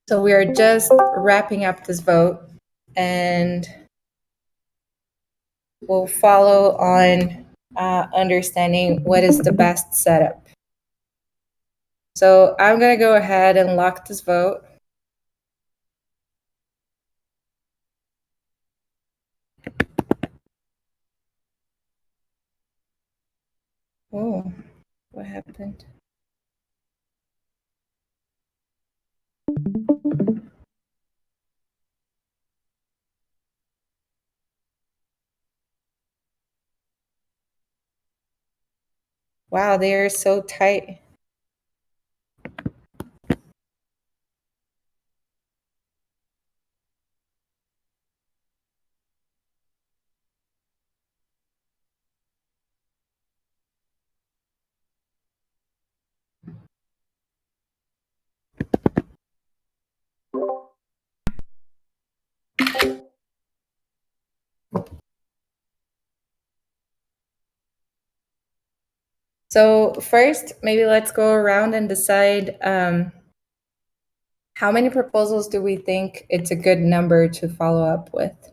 So we are just wrapping up this vote, and we'll follow on understanding what is the best setup. So I'm going to go ahead and lock this vote. Oh, what happened? Wow, they are so tight. So first, maybe let's go around and decide how many proposals do we think it's a good number to follow up with?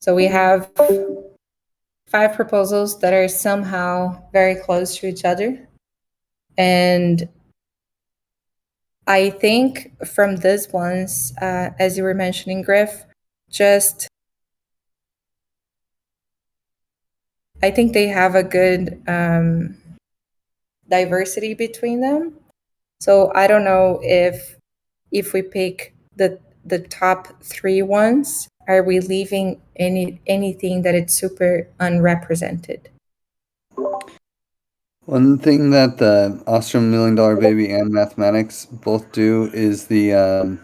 So we have 5 proposals that are somehow very close to each other. And I think from these ones, as you were mentioning, Griff, I think they have a good diversity between them. So I don't know if we pick the top 3 ones, are we leaving anything that it's super unrepresented? One thing that the Ostrom $1 Million Baby and mathematics both do is the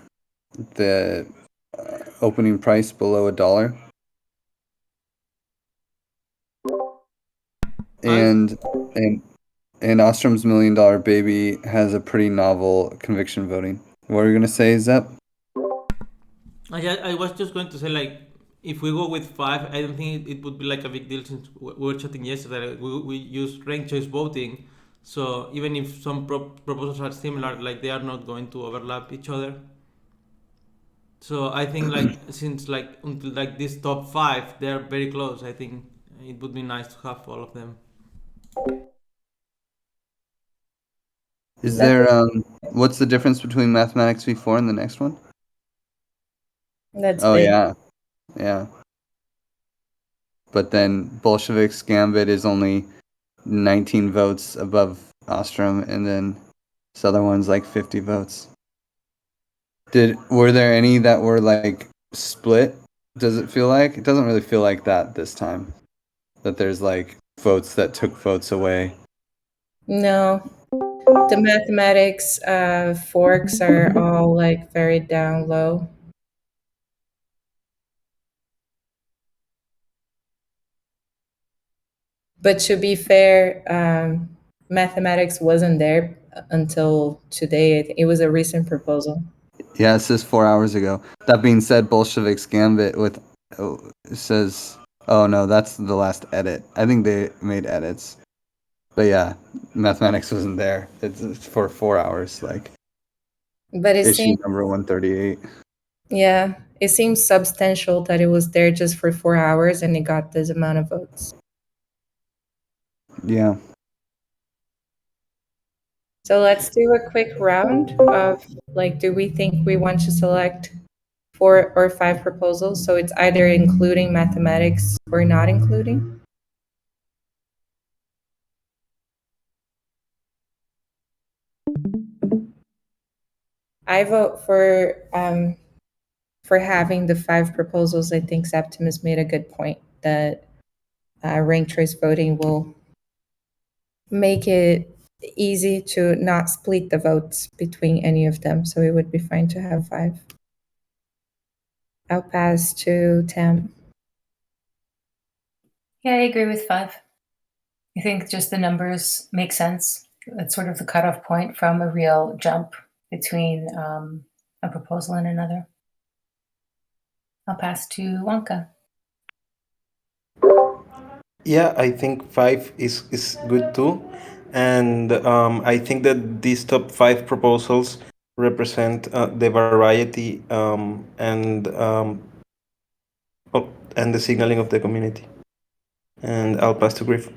opening price below $1. And Ostrom's $1 Million Baby has a pretty novel conviction voting. What are you gonna say, Zep? I was just going to say, like, if we go with 5, I don't think it would be like a big deal, since we were chatting yesterday. We use ranked choice voting, so even if some proposals are similar, like, they are not going to overlap each other. So I think, like, since, like, until, like, this top 5, they are very close, I think it would be nice to have all of them. Is there what's the difference between mathematics v4 and the next one? That's big. big. Yeah. But then Bolshevik's Gambit is only 19 votes above Ostrom, and then this other one's like 50 votes. Were there any that were like split? Does it feel like? It doesn't really feel like that this time. That there's like votes that took votes away. No, the mathematics forks are all like very down low. But to be fair, mathematics wasn't there until today. It was a recent proposal. Yeah, it says 4 hours ago. That being said, Bolshevik's Gambit says, oh no, that's the last edit. I think they made edits. But yeah, mathematics wasn't there. It's for 4 hours, like. But it issue seems, number 138. yeah, it seems substantial that it was there just for 4 hours and it got this amount of votes. Yeah. So let's do a quick round of, like, do we think we want to select 4 or 5 proposals? So it's either including mathematics or not including. I vote for having the 5 proposals. I think Septimus made a good point that ranked choice voting will make it easy to not split the votes between any of them. So it would be fine to have 5. I'll pass to Tam. Yeah, I agree with 5. I think just the numbers make sense. That's sort of the cutoff point from a real jump between a proposal and another. I'll pass to Wonka. Yeah, I think 5 is good too. And I think that these top 5 proposals represent the variety and the signaling of the community. And I'll pass to Griff.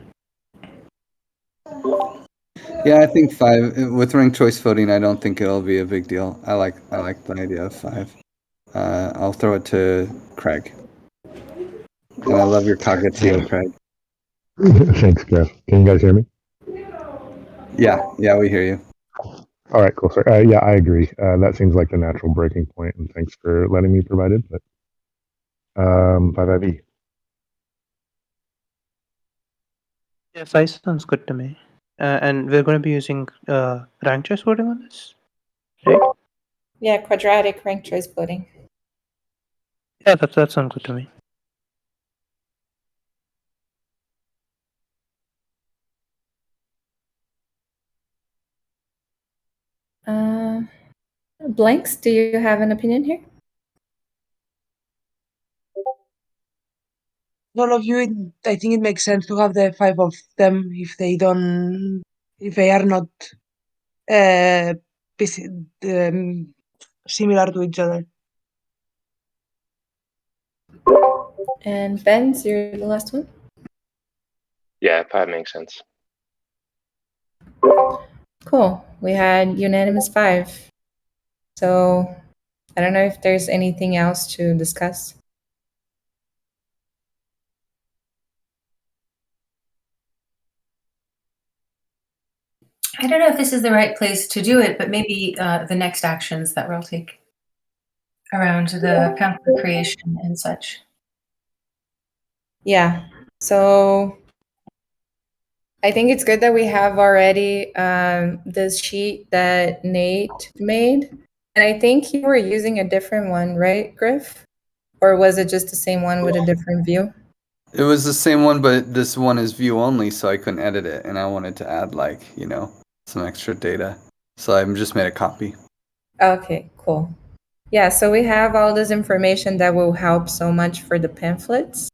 Yeah, I think 5 with ranked choice voting. I don't think it'll be a big deal. I like the idea of 5. I'll throw it to Craig. And I love your cockatiel, Craig. Thanks, Jeff. Can you guys hear me? Yeah, we hear you. All right, cool. Sorry. Yeah, I agree. That seems like the natural breaking point, and thanks for letting me provide it. But 5IV. Yeah, 5 sounds good to me. And we're going to be using ranked choice voting on this, right? Yeah, quadratic ranked choice voting. Yeah, that sounds good to me. Blanks, do you have an opinion here? All of you, I think it makes sense to have the 5 of them if they are not similar to each other. And Ben's, you're the last one? Yeah, 5 makes sense. Cool. We had unanimous 5. So I don't know if there's anything else to discuss. I don't know if this is the right place to do it, but maybe the next actions that we'll take around the pamphlet creation and such. Yeah. So I think it's good that we have already this sheet that Nate made. And I think you were using a different one, right, Griff? Or was it just the same one with a different view? It was the same one, but this one is view only, so I couldn't edit it, and I wanted to add some extra data. So I just made a copy. Okay, cool. Yeah, so we have all this information that will help so much for the pamphlets.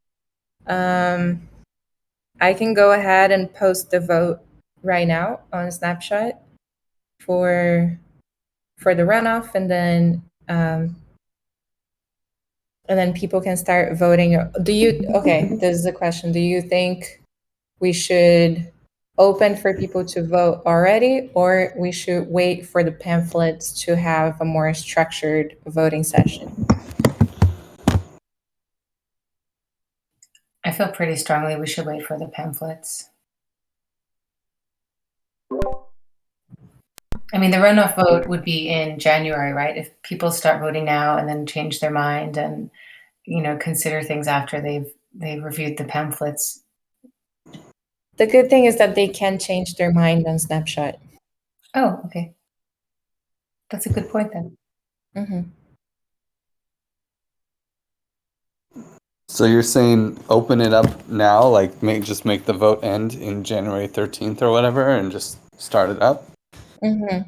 I can go ahead and post the vote right now on Snapshot for the runoff, and then people can start voting. Okay, this is a question. Do you think we should open for people to vote already, or we should wait for the pamphlets to have a more structured voting session? I feel pretty strongly we should wait for the pamphlets. I mean, the runoff vote would be in January, right? If people start voting now and then change their mind and, consider things after they've reviewed the pamphlets. The good thing is that they can change their mind on Snapshot. Oh, okay. That's a good point then. Mm-hmm. So you're saying open it up now, like just make the vote end in January 13th or whatever, and just start it up? Mm-hmm.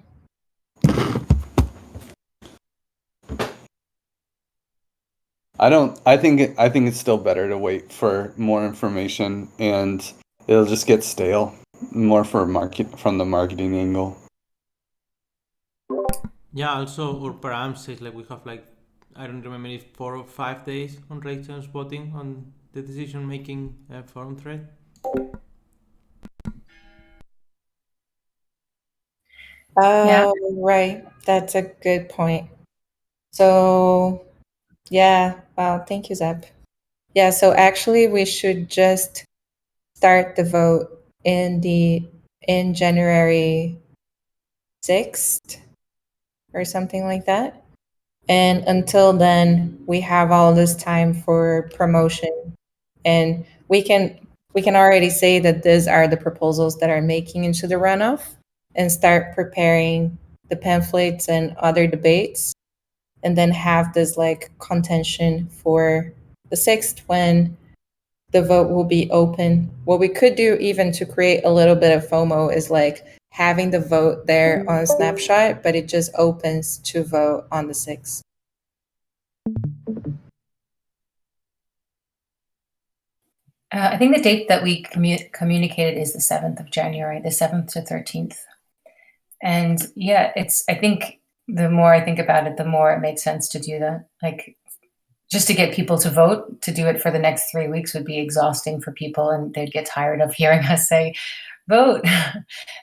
I think it's still better to wait for more information, and it'll just get stale more from the marketing angle. Yeah, also our param says we have I don't remember if 4 or 5 days on ranked choice voting on the decision making forum thread. Oh, Yeah. right. That's a good point. So, yeah. Wow. Thank you, Zeb. Yeah. So actually, we should just start the vote in January 6th or something like that. And until then, we have all this time for promotion, and we can already say that these are the proposals that are making into the runoff, and start preparing the pamphlets and other debates, and then have this contention for the 6th when the vote will be open. What we could do, even to create a little bit of FOMO, is having the vote there on Snapshot, but it just opens to vote on the 6th. I think the date that we communicated is the 7th of January, the 7th to 13th. And yeah, I think the more I think about it, the more it makes sense to do that. Like, just to get people to vote, to do it for the next 3 weeks would be exhausting for people, and they'd get tired of hearing us say, vote.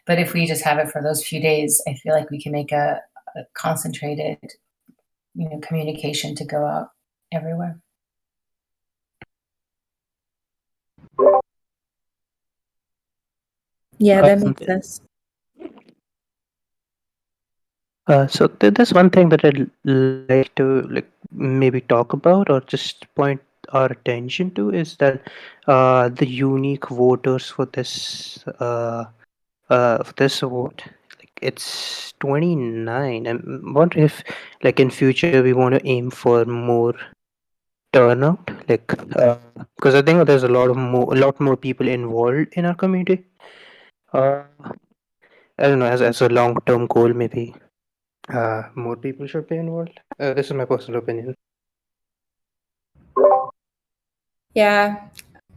But if we just have it for those few days, I feel like we can make a concentrated, communication to go out everywhere. Yeah, that makes sense. So there's one thing that I'd like to maybe talk about or just point our attention to is that the unique voters for this vote, it's 29. I'm wondering if in future we want to aim for more turnout, because I think there's a lot more people involved in our community. I don't know, as a long term goal, maybe more people should be involved. This is my personal opinion. Yeah,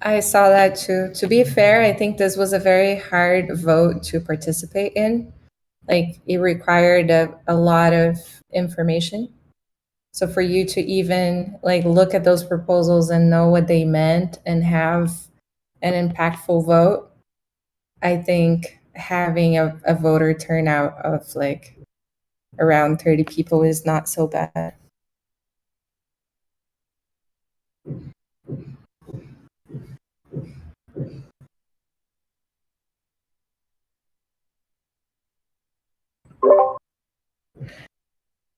I saw that too. To be fair, I think this was a very hard vote to participate in. Like, it required a lot of information. So for you to even look at those proposals and know what they meant and have an impactful vote, I think having a voter turnout of around 30 people is not so bad.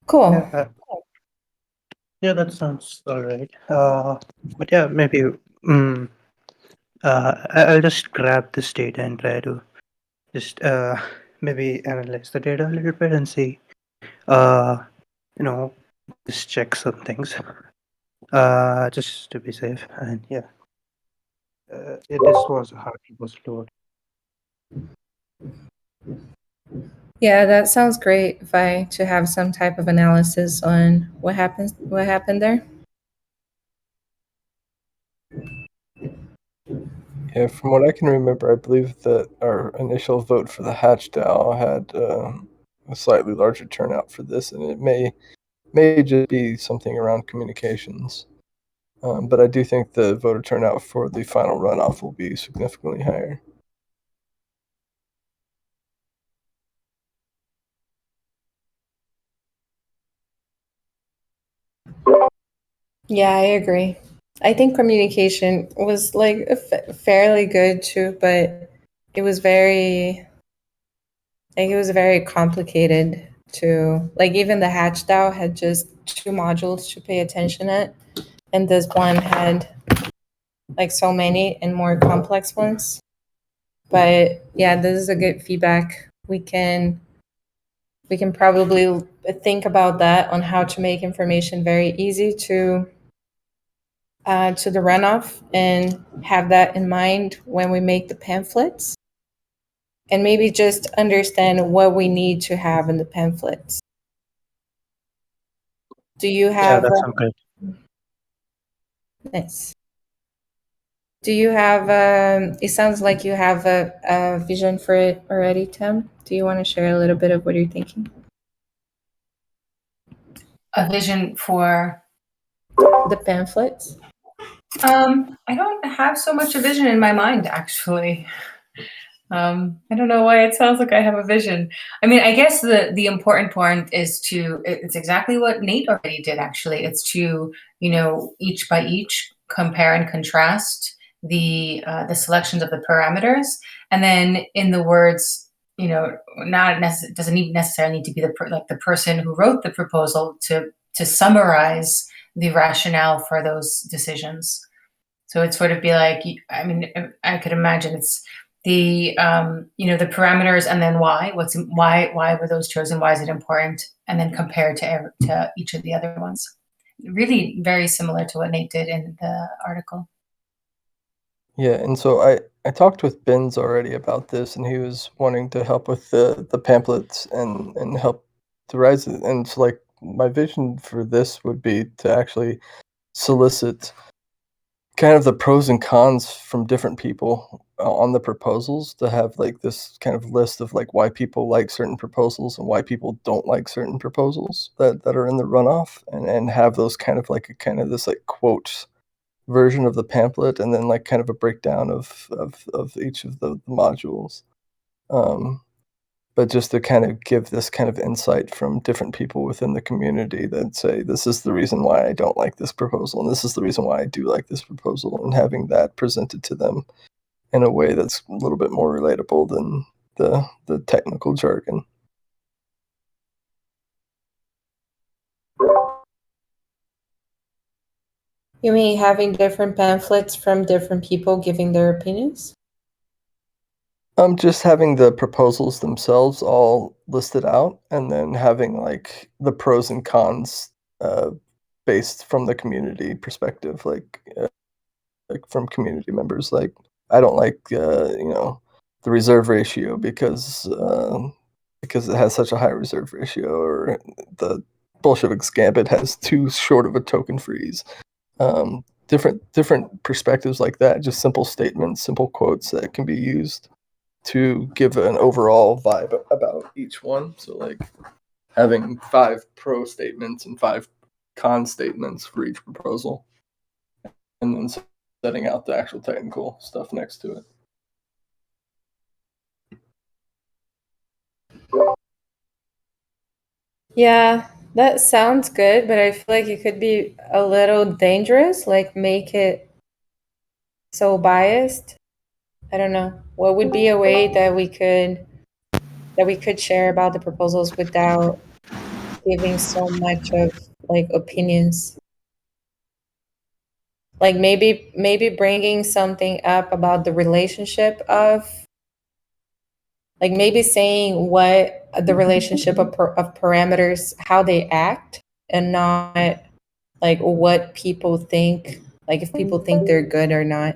Cool. Yeah, that sounds all right. But yeah, maybe I'll just grab this data and try to just maybe analyze the data a little bit and see, just check some things, just to be safe. And yeah, this was how it was loaded. Yeah, that sounds great, Vi, to have some type of analysis on what happened there. Yeah, from what I can remember, I believe that our initial vote for the Hatch DAO had a slightly larger turnout for this, and it may just be something around communications. But I do think the voter turnout for the final runoff will be significantly higher. Yeah, I agree. I think communication was fairly good too, but it was very complicated to even the Hatch DAO had just 2 modules to pay attention at, and this one had so many and more complex ones. But yeah, this is a good feedback. We can probably think about that on how to make information very easy to the runoff, and have that in mind when we make the pamphlets, and maybe just understand what we need to have in the pamphlets. Do you have? Yeah, that sounds good. Nice. Do you have? It sounds like you have a vision for it already, Tim. Do you want to share a little bit of what you're thinking? A vision for the pamphlets? I don't have so much a vision in my mind, actually. I don't know why it sounds like I have a vision. I mean, I guess the important point is it's exactly what Nate already did, actually. It's to, each by each, compare and contrast the selections of the parameters. And then in the words, doesn't necessarily need to be the person who wrote the proposal to summarize the rationale for those decisions. So it'd sort of be like, I mean, I could imagine it's the the parameters, and then why were those chosen, why is it important, and then compare to each of the other ones. Really very similar to what Nate did in the article. Yeah, and so I talked with Benz already about this, and he was wanting to help with the pamphlets and help to rise it. And so my vision for this would be to actually solicit kind of the pros and cons from different people on the proposals to have like this kind of list of like why people like certain proposals and why people don't like certain proposals that are in the runoff, and have those kind of like a kind of this like quote version of the pamphlet, and then like kind of a breakdown of each of the modules. But just to kind of give this kind of insight from different people within the community that say, this is the reason why I don't like this proposal, and this is the reason why I do like this proposal, and having that presented to them in a way that's a little bit more relatable than the technical jargon. You mean having different pamphlets from different people giving their opinions? Just having the proposals themselves all listed out, and then having like the pros and cons based from the community perspective, like from community members. Like, I don't like the reserve ratio because it has such a high reserve ratio, or the Bolsheviks Gambit has too short of a token freeze. Different perspectives like that, just simple statements, simple quotes that can be used to give an overall vibe about each one. So like having 5 pro statements and 5 con statements for each proposal, and then setting out the actual technical stuff next to it. Yeah, that sounds good, but I feel like it could be a little dangerous, like make it so biased. I don't know. What would be a way that we could share about the proposals without giving so much of like opinions? Like maybe bringing something up about the relationship of, like maybe saying what the relationship of parameters, how they act, and not like what people think, like if people think they're good or not.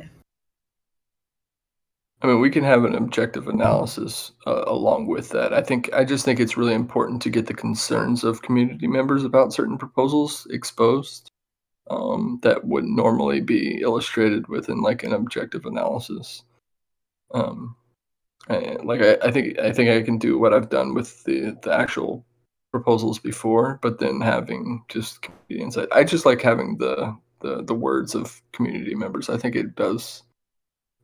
I mean, we can have an objective analysis along with that. I just think it's really important to get the concerns of community members about certain proposals exposed, that wouldn't normally be illustrated within like an objective analysis. I think I can do what I've done with the actual proposals before, but then having just community insight. I just like having the words of community members. I think it does.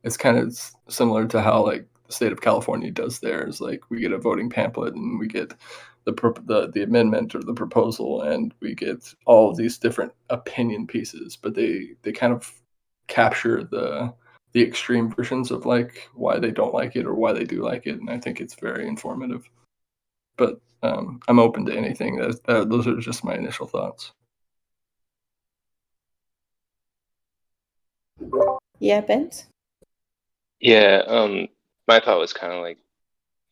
It's kind of similar to how like the state of California does theirs. Like we get a voting pamphlet and we get the amendment or the proposal, and we get all of these different opinion pieces, but they kind of capture the extreme versions of like why they don't like it or why they do like it, and I think it's very informative. But I'm open to anything. Those are just my initial thoughts. Yeah, Bent? Yeah, my thought was kind of like,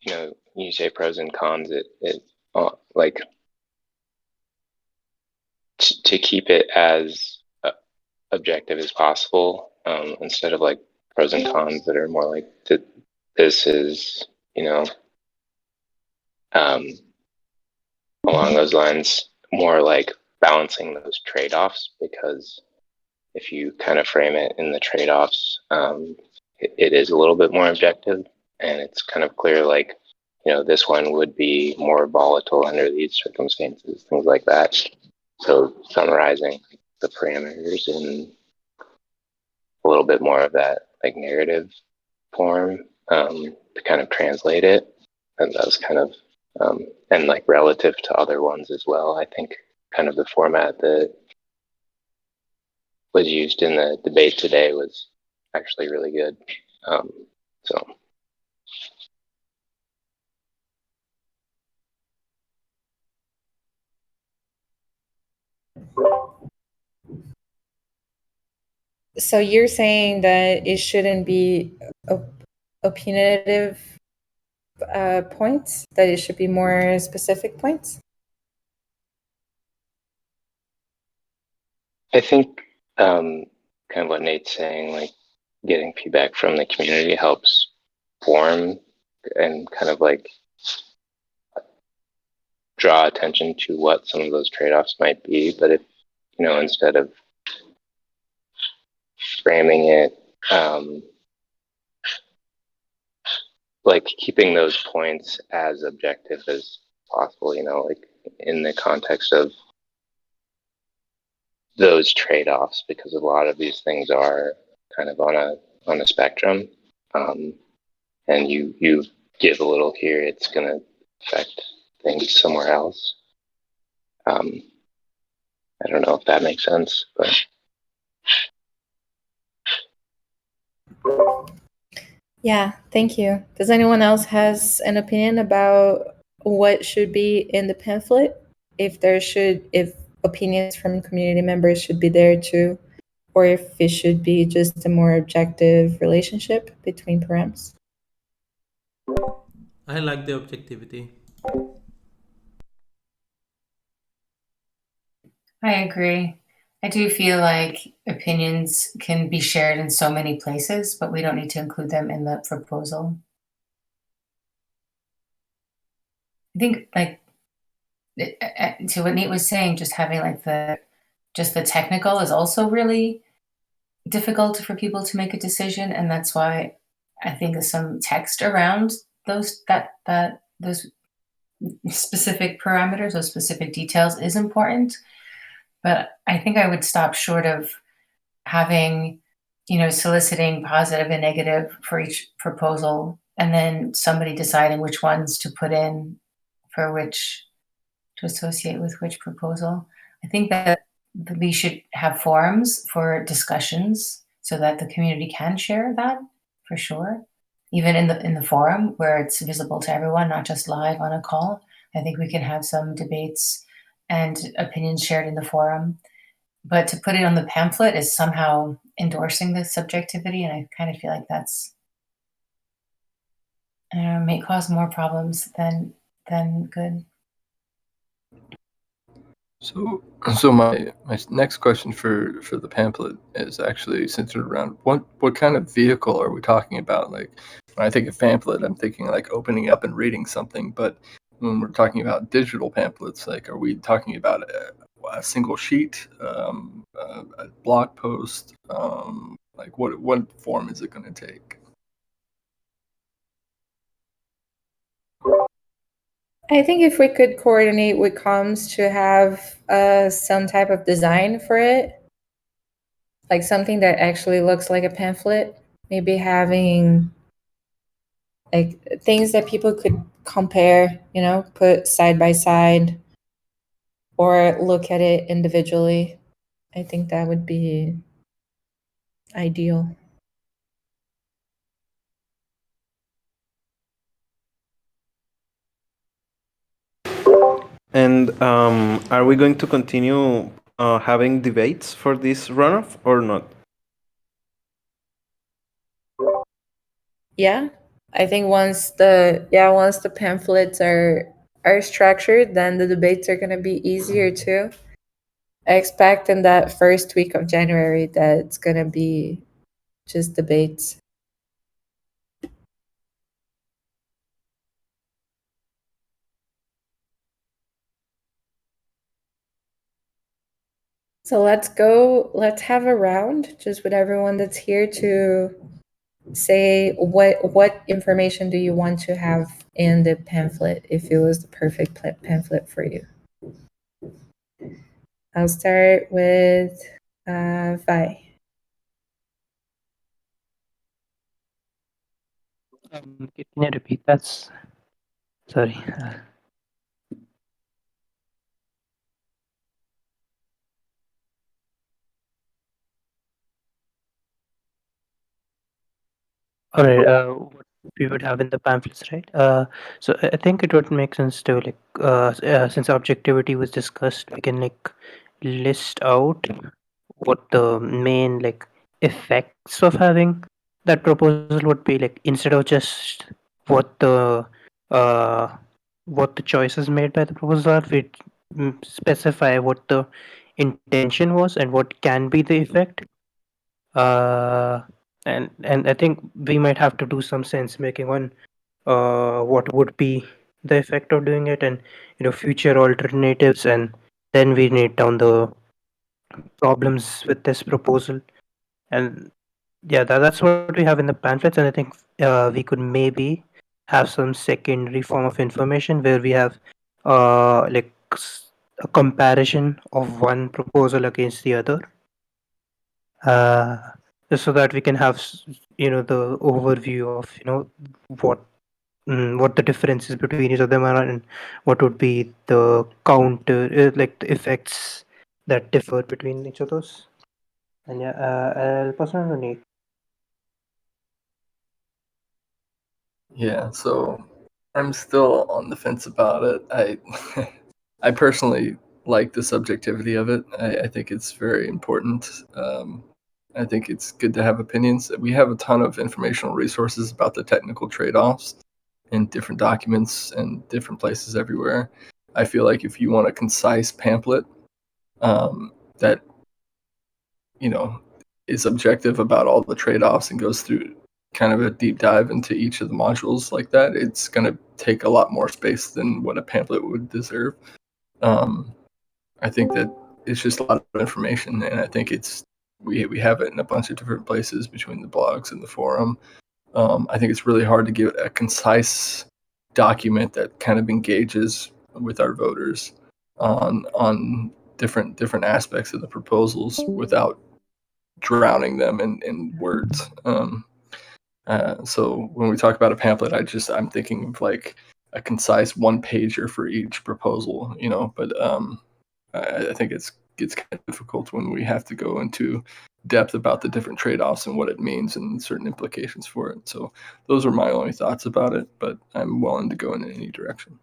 you say pros and cons, it like to keep it as objective as possible, instead of like pros and cons that are more like this is, along those lines, more like balancing those trade-offs, because if you kind of frame it in the trade-offs, it is a little bit more objective, and it's kind of clear, like, this one would be more volatile under these circumstances, things like that. So summarizing the parameters in a little bit more of that like narrative form, to kind of translate it, and that was kind of and like relative to other ones as well. I think kind of the format that was used in the debate today was actually really good. So you're saying that it shouldn't be opinionative points, that it should be more specific points? I think kind of what Nate's saying, like getting feedback from the community helps form and kind of like draw attention to what some of those trade-offs might be. But if, instead of framing it like keeping those points as objective as possible, you know, like in the context of those trade-offs, because a lot of these things are kind of on a spectrum, and you give a little here, it's going to affect things somewhere else. I don't know if that makes sense, but Yeah, thank you. Does anyone else has an opinion about what should be in the pamphlet? If opinions from community members should be there too, or if it should be just a more objective relationship between params? I like the objectivity. I agree. I do feel like opinions can be shared in so many places, but we don't need to include them in the proposal. I think, like, to what Nate was saying, just having like the technical is also really difficult for people to make a decision, and that's why I think some text around those specific parameters, those specific details is important. But I think I would stop short of having, soliciting positive and negative for each proposal, and then somebody deciding which ones to put in for which to associate with which proposal. I think that we should have forums for discussions so that the community can share that, for sure. Even in the forum where it's visible to everyone, not just live on a call. I think we can have some debates and opinions shared in the forum. But to put it on the pamphlet is somehow endorsing the subjectivity, and I kind of feel like that's, I don't know, may cause more problems than good. So my next question for the pamphlet is actually centered around what kind of vehicle are we talking about? Like, when I think of pamphlet, I'm thinking like opening up and reading something. But when we're talking about digital pamphlets, like, are we talking about a single sheet, a blog post? Like, what form is it going to take? I think if we could coordinate with comms to have some type of design for it, like something that actually looks like a pamphlet, maybe having like things that people could compare, put side by side or look at it individually. I think that would be ideal. And are we going to continue having debates for this runoff or not? Yeah, I think once the pamphlets are structured, then the debates are going to be easier too. I expect in that first week of January that it's going to be just debates. So let's have a round just with everyone that's here to say what information do you want to have in the pamphlet if it was the perfect pamphlet for you. I'll start with Vi. Can you repeat that? Sorry. All right. What we would have in the pamphlets, right? So I think it would make sense to since objectivity was discussed, we can list out what the main effects of having that proposal would be, instead of just what the uh what the choices made by the proposal are, we specify what the intention was and what can be the effect. uh and I think we might have to do some sense making on what would be the effect of doing it, and future alternatives, and then we need down the problems with this proposal. And yeah, that's what we have in the pamphlets, and I think we could maybe have some secondary form of information where we have like a comparison of one proposal against the other, just so that we can have the overview of what the differences between each of them are, and what would be the counter like the effects that differ between each of those. And yeah, I'll pass on to Nate. Yeah, so I'm still on the fence about it. I personally like the subjectivity of it. I think it's very important. I think it's good to have opinions. We have a ton of informational resources about the technical trade-offs in different documents and different places everywhere. I feel like if you want a concise pamphlet that is objective about all the trade-offs and goes through kind of a deep dive into each of the modules like that, it's going to take a lot more space than what a pamphlet would deserve. I think that it's just a lot of information, and I think we have it in a bunch of different places between the blogs and the forum. I think it's really hard to give a concise document that kind of engages with our voters on different aspects of the proposals without drowning them in words. So when we talk about a pamphlet, I'm thinking of like a concise one pager for each proposal, but I think it's kind of difficult when we have to go into depth about the different trade-offs and what it means and certain implications for it. So those are my only thoughts about it, but I'm willing to go in any direction.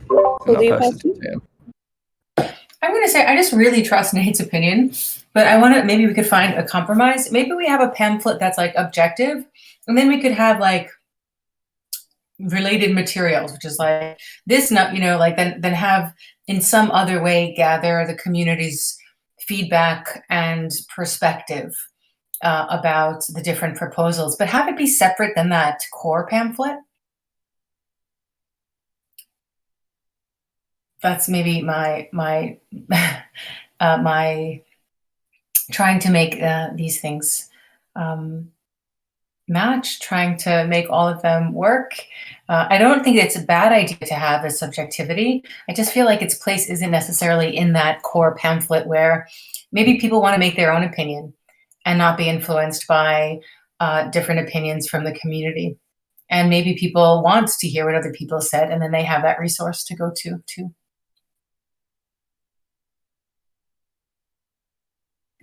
Who do you pass to? I'm going to say I just really trust Nate's opinion, but I want to, maybe we could find a compromise. Maybe we have a pamphlet that's like objective, and then we could have like related materials, which is like this, like then have in some other way gather the community's feedback and perspective about the different proposals, but have it be separate than that core pamphlet. That's maybe my my trying to make these things match, trying to make all of them work. I don't think it's a bad idea to have a subjectivity. I just feel like its place isn't necessarily in that core pamphlet where maybe people want to make their own opinion and not be influenced by different opinions from the community. And maybe people want to hear what other people said, and then they have that resource to go to too.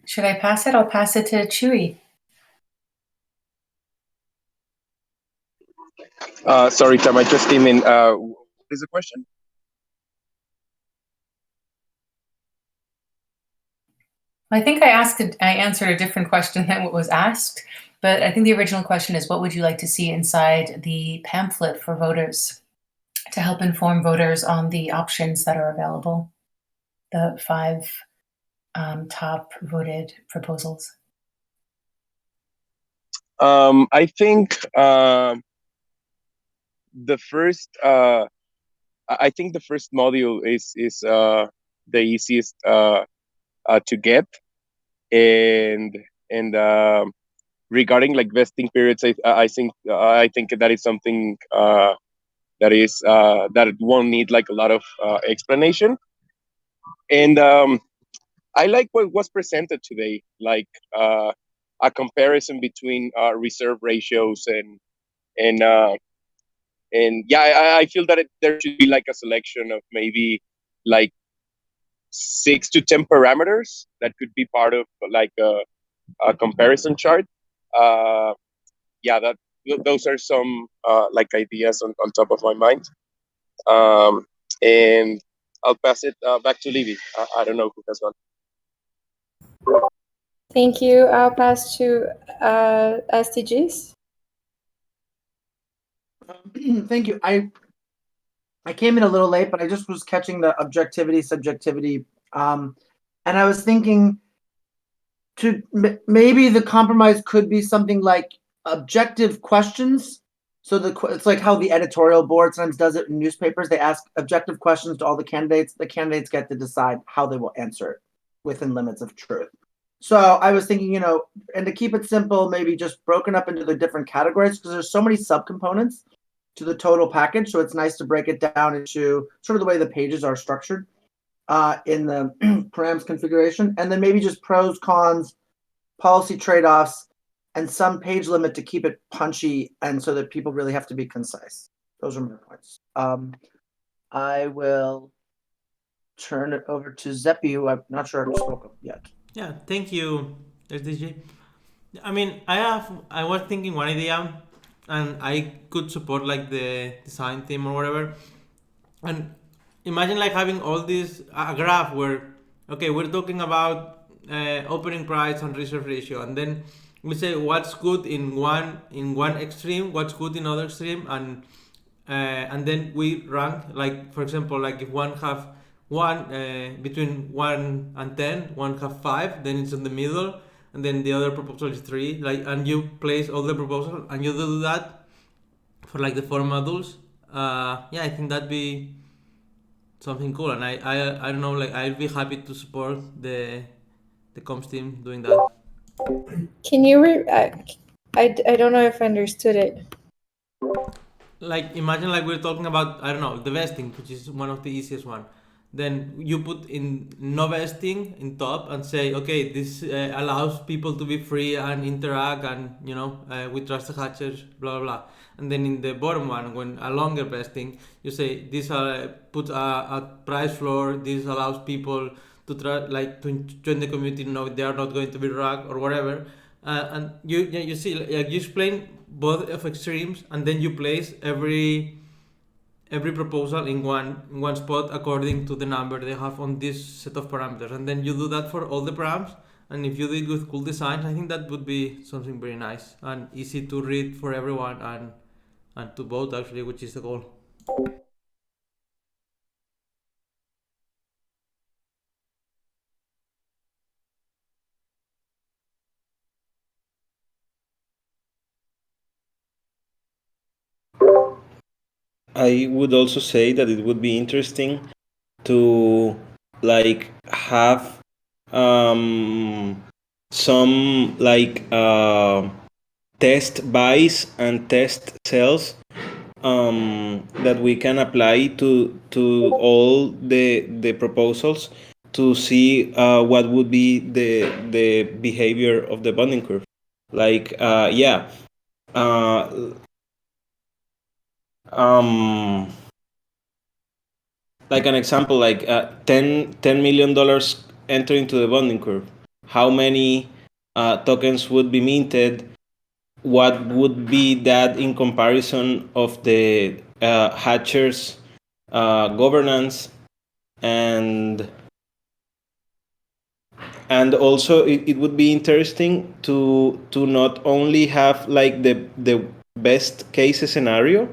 Should I pass it? I'll pass it to Chewy. Sorry, Tom, I just came in. What is the question? I think I answered a different question than what was asked, but I think the original question is, what would you like to see inside the pamphlet for voters to help inform voters on the options that are available, the 5 top voted proposals? I think the first module is the easiest to get, and regarding like vesting periods, I think that is something that won't need like a lot of explanation, and I like what was presented today, like a comparison between reserve ratios and yeah, I feel that there should be like a selection of maybe like 6 to 10 parameters that could be part of like a comparison chart. Yeah, those are some like ideas on top of my mind. And I'll pass it back to Livy. I don't know who has gone. Thank you. I'll pass to SDGs. Thank you. I came in a little late, but I just was catching the objectivity, subjectivity, and I was thinking maybe the compromise could be something like objective questions. So it's like how the editorial board sometimes does it in newspapers. They ask objective questions to all the candidates. The candidates get to decide how they will answer it within limits of truth. So I was thinking, and to keep it simple, maybe just broken up into the different categories because there's so many subcomponents to the total package. So it's nice to break it down into sort of the way the pages are structured in the params configuration, and then maybe just pros, cons, policy trade-offs, and some page limit to keep it punchy and so that people really have to be concise. Those are my points. I will turn it over to Zeppi, who I'm not sure I've spoken yet. Yeah, thank you, SDG. I mean, I was thinking one idea, and I could support like the design team or whatever. And imagine like having all this a graph where, okay, we're talking about opening price and reserve ratio, and then we say what's good in one extreme, what's good in other extreme, and then we rank, like for example, like if one have one between 1 and 10, one have 5, then it's in the middle, and then the other proposal is 3, like, and you place all the proposals and you do that for like the 4 modules. Yeah, I think that'd be something cool, and I don't know, like I'd be happy to support the comms team doing that. Can you I don't know if I understood it. Like imagine like we're talking about, I don't know, the vesting, which is one of the easiest one. Then you put in no vesting in top and say, okay, this allows people to be free and interact, and we trust the hatchers, blah blah blah. And then in the bottom one, when a longer vesting, you say this put a price floor. This allows people to try like to join the community. No, they are not going to be racked or whatever. And you see, like you explain both of extremes, and then you place every proposal in one spot according to the number they have on this set of parameters, and then you do that for all the params. And if you do it with cool designs, I think that would be something very nice and easy to read for everyone, and to vote actually, which is the goal. I would also say that it would be interesting to like have some like test buys and test sells that we can apply to all the proposals to see what would be the behavior of the bonding curve. Like yeah, like an example, like $10 million enter into the bonding curve. How many tokens would be minted? What would be that in comparison of the hatchers governance, and also it would be interesting to not only have like the best case scenario,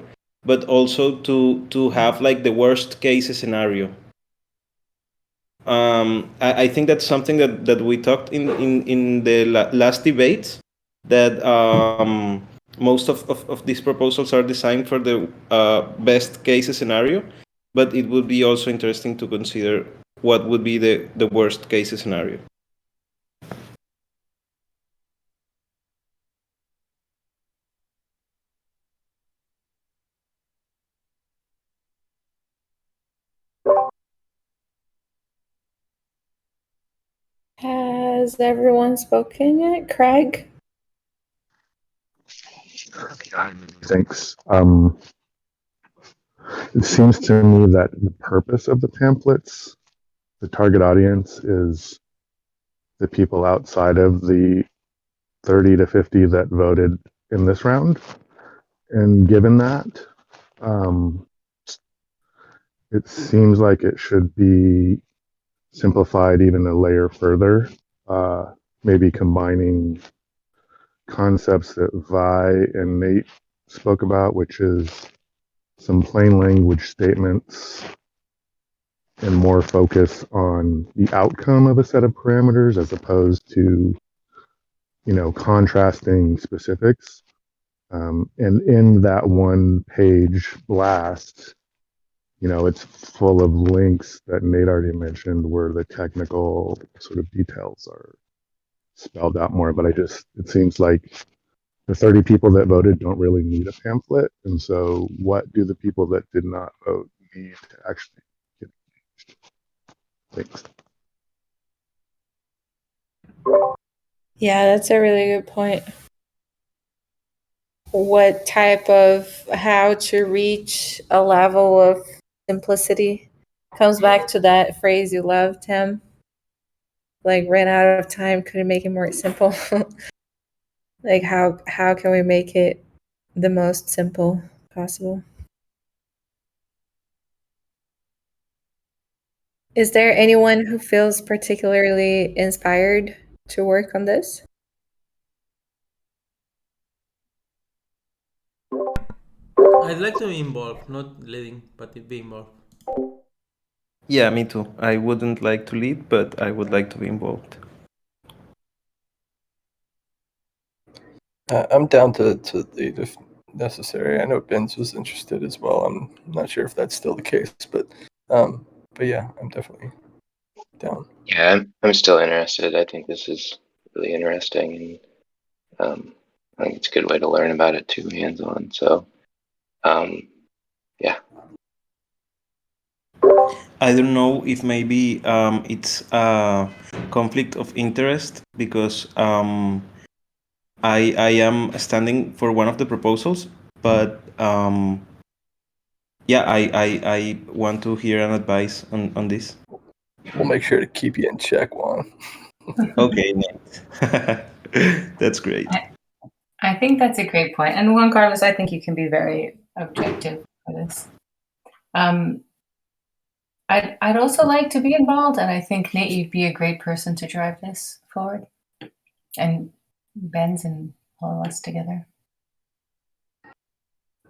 but also to have like the worst case scenario. I think that's something that we talked in the last debates, that most of these proposals are designed for the best case scenario, but it would be also interesting to consider what would be the worst case scenario. Has everyone spoken yet? Craig? Thanks. It seems to me that the purpose of the pamphlets, the target audience, is the people outside of the 30 to 50 that voted in this round. And given that, it seems like it should be simplified even a layer further, maybe combining concepts that Vi and Nate spoke about, which is some plain language statements and more focus on the outcome of a set of parameters as opposed to, contrasting specifics. And in that one page blast, it's full of links that Nate already mentioned where the technical sort of details are spelled out more, but it seems like the 30 people that voted don't really need a pamphlet. And so what do the people that did not vote need to actually get engaged? Thanks. Yeah, that's a really good point. What type of how to reach a level of simplicity comes back to that phrase you love, Tim. Like ran out of time, couldn't make it more simple. Like how can we make it the most simple possible? Is there anyone who feels particularly inspired to work on this? I'd like to be involved, not leading, but be involved. Yeah, me too. I wouldn't like to lead, but I would like to be involved. I'm down to lead if necessary. I know Benz was interested as well. I'm not sure if that's still the case, but yeah, I'm definitely down. Yeah, I'm still interested. I think this is really interesting, and I think it's a good way to learn about it too, hands-on. So, yeah. I don't know if maybe it's a conflict of interest because I am standing for one of the proposals, but yeah, I want to hear an advice on this. We'll make sure to keep you in check, Juan. Okay, that's great. I think that's a great point. And Juan Carlos, I think you can be very objective for this. I'd also like to be involved, and I think Nate, you'd be a great person to drive this forward, and Ben's and all of us together.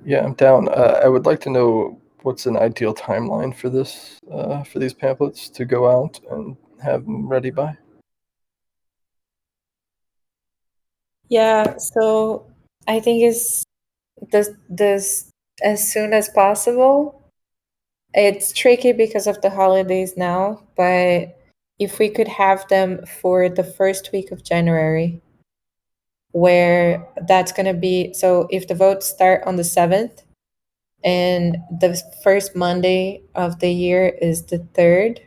Yeah, I'm down. I would like to know what's an ideal timeline for this, for these pamphlets to go out and have them ready by. Yeah, so I think it's this as soon as possible. It's tricky because of the holidays now, but if we could have them for the first week of January, where that's going to be, so if the votes start on the 7th and the first Monday of the year is the 3rd,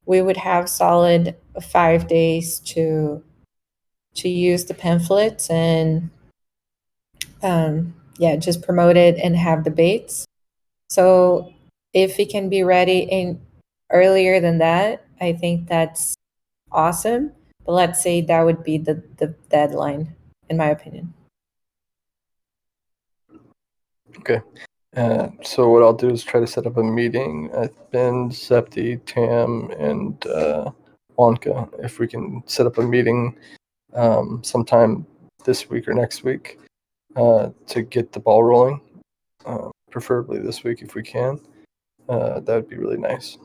we would have solid 5 days to use the pamphlets and just promote it and have debates. So if it can be ready in earlier than that, I think that's awesome. But let's say that would be the deadline, in my opinion. Okay. So what I'll do is try to set up a meeting. Ben, Septi, Tam, and Wonka. If we can set up a meeting sometime this week or next week to get the ball rolling, preferably this week if we can, that would be really nice.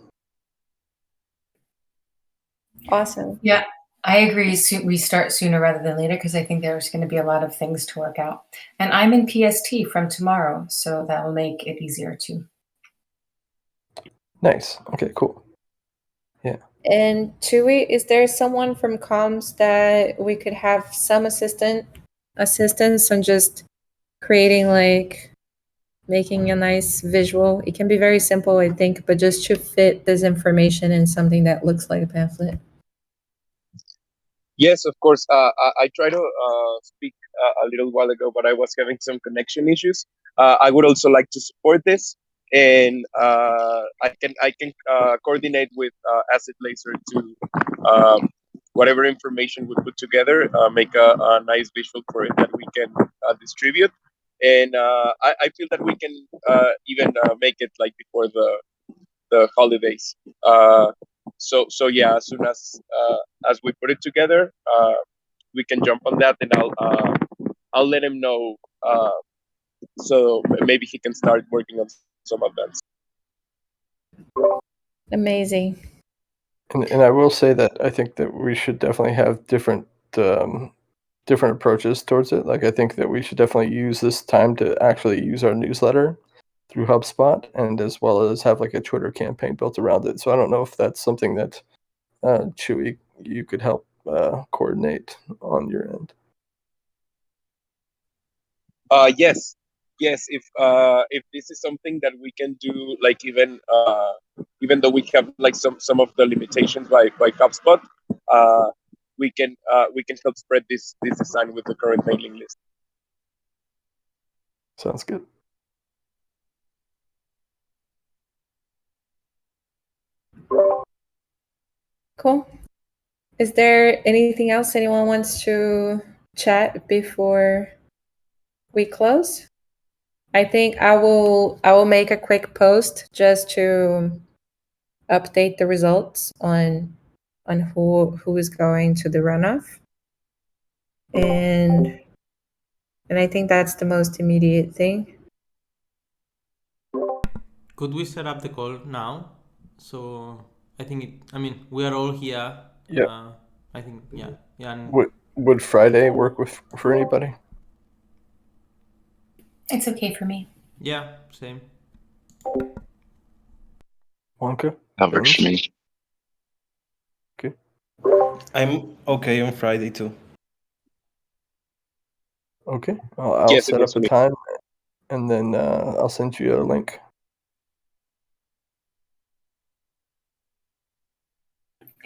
Awesome. Yeah, I agree. We start sooner rather than later because I think there's going to be a lot of things to work out. And I'm in PST from tomorrow, so that will make it easier too. Nice. Okay, cool. Yeah. And Chewy, is there someone from comms that we could have some assistance on just creating, like, making a nice visual? It can be very simple, I think, but just to fit this information in something that looks like a pamphlet. Yes, of course. I tried to speak a little while ago, but I was having some connection issues. I would also like to support this, and I can coordinate with Acid Laser to whatever information we put together, make a nice visual for it that we can distribute. And I feel that we can even make it like before the holidays. So yeah, as soon as we put it together, we can jump on that, and I'll let him know, so maybe he can start working on some events. Amazing. And I will say that I think that we should definitely have different approaches towards it. Like I think that we should definitely use this time to actually use our newsletter through HubSpot, and as well as have like a Twitter campaign built around it. So I don't know if that's something that Chewy, you could help coordinate on your end. Yes, yes. If this is something that we can do, like even though we have like some of the limitations by HubSpot, we can help spread this design with the current mailing list. Sounds good. Cool. Is there anything else anyone wants to chat before we close? I think I will make a quick post just to update the results on who is going to the runoff. And I think that's the most immediate thing. Could we set up the call now? So I think we are all here. Yeah. I think yeah. And Would Friday work for anybody? It's okay for me. yeah, same. Wonka? That works for me. Okay. I'm okay on Friday too. Okay. I'll Yes, it set works up for a me. time, and then I'll send you a link.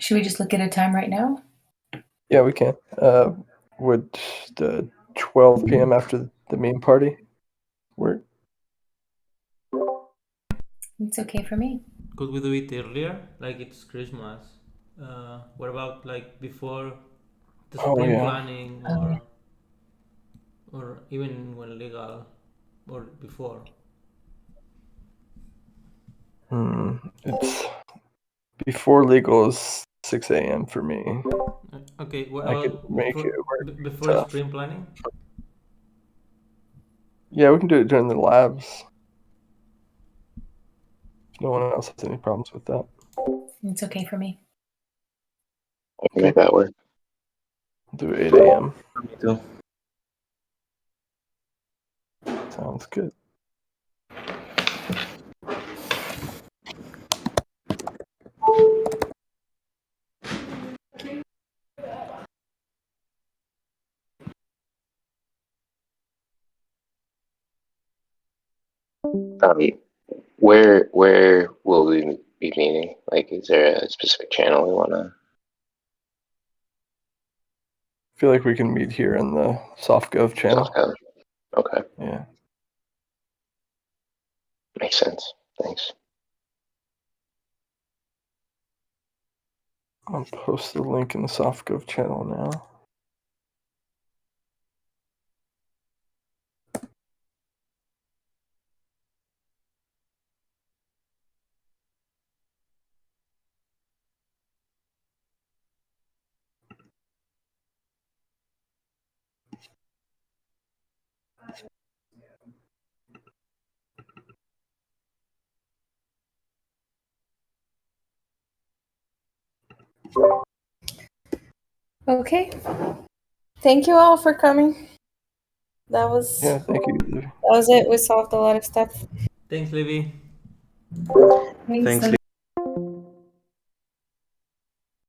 Should we just look at a time right now? Yeah, we can. Would the 12 p.m. after the main party work? It's okay for me. Could we do it earlier? Like it's Christmas. What about like before the spring planning or even when legal or before? It's before legal is 6 a.m. for me. Okay, what I could about make it work. before Tough. spring planning? Yeah, we can do it during the labs. If no one else has any problems with that. It's okay for me. I can make that work. Do 8 a.m. Me too. Sounds good. Where will we be meeting? Like, is there a specific channel we want to? I feel like we can meet here in the SoftGov channel. SoftGov. Okay. Yeah. Makes sense. Thanks. I'll post the link in the SoftGov channel now. Okay. Thank you all for coming. That was thank you. That was it. We solved a lot of stuff. Thanks, Livy. Thanks, Thanks,